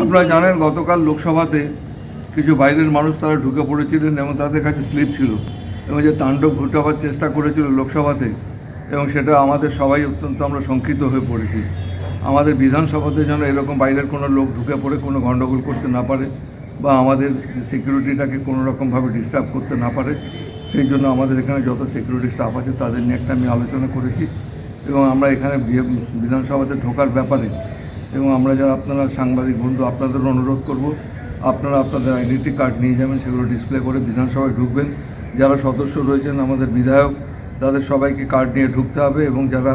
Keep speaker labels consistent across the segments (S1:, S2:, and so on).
S1: আপনারা জানেন গতকাল লোকসভাতে কিছু বাইরের মানুষ তারা ঢুকে পড়েছিলেন এবং তাদের কাছে স্লিপ ছিল এবং যে তাণ্ডব ঘটাবার চেষ্টা করেছিল লোকসভাতে, এবং সেটা আমাদের সবাই অত্যন্ত আমরা শঙ্কিত হয়ে পড়েছি। আমাদের বিধানসভাতে যেন এরকম বাইরের কোনো লোক ঢুকে পড়ে কোনো গণ্ডগোল করতে না পারে বা আমাদের যে সিকিউরিটিটাকে কোনো রকমভাবে ডিস্টার্ব করতে না পারে, সেই জন্য আমাদের এখানে যত সিকিউরিটি স্টাফ আছে তাদের নিয়ে একটা আমি আলোচনা করেছি এবং আমরা এখানে বিধানসভাতে ঢোকার ব্যাপারে এবং আমরা যারা আপনারা সাংবাদিক বন্ধু আপনাদের অনুরোধ করব, আপনারা আপনাদের আইডেন্টি কার্ড নিয়ে যাবেন, সেগুলো ডিসপ্লে করে বিধানসভায় ঢুকবেন। যারা সদস্য রয়েছেন আমাদের বিধায়ক, তাদের সবাইকে কার্ড নিয়ে ঢুকতে হবে এবং যারা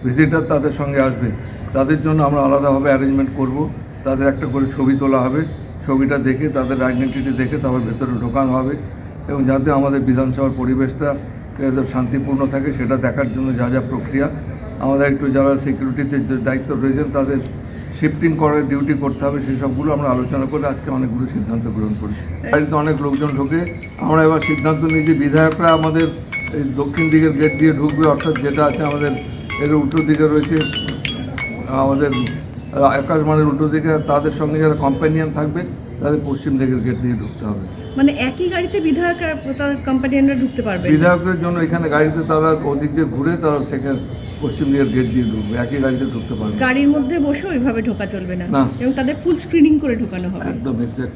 S1: ভিজিটার তাদের সঙ্গে আসবে তাদের জন্য আমরা আলাদাভাবে অ্যারেঞ্জমেন্ট করব। তাদের একটা করে ছবি তোলা হবে, ছবিটা দেখে তাদের আইডেন্টিটি দেখে তারপর ভেতরে ঢোকানো হবে এবং যাতে আমাদের বিধানসভার পরিবেশটা শান্তিপূর্ণ থাকে সেটা দেখার জন্য যা যা প্রক্রিয়া আমাদের একটু যারা সিকিউরিটিতে দায়িত্ব রয়েছেন তাদের শিফটিং করার ডিউটি করতে হবে, সেই সবগুলো আমরা আলোচনা করে আজকে অনেকগুলো সিদ্ধান্ত গ্রহণ করেছি। বাড়িতে অনেক লোকজন ঢোকে, আমরা এবার সিদ্ধান্ত নিয়েছি বিধায়করা আমাদের এই দক্ষিণ দিকের গেট দিয়ে ঢুকবে, অর্থাৎ যেটা আছে আমাদের এর উল্টো দিকে রয়েছে আমাদের আকাশবাণীর উল্টো দিকে, তাদের সঙ্গে যারা কম্প্যানিয়ান থাকবে তাদের পশ্চিম দিকের গেট দিয়ে ঢুকতে হবে।
S2: মানে একই গাড়িতে বিধায়করা তার কম্পানিয়ানরা ঢুকতে পারবে?
S1: বিধায়কদের জন্য এখানে গাড়িতে তারা ওদিক দিয়ে ঘুরে তারা সেখানে পশ্চিম দিকের গেট দিয়ে ঢুকবে, একই গাড়িতে ঢুকতে পারবে।
S2: গাড়ির মধ্যে বসে ওইভাবে ঢোকা চলবে না
S1: না,
S2: এবং তাদের ফুল স্ক্রিনিং করে ঢোকানো হবে।
S1: একদম এক্সাক্ট।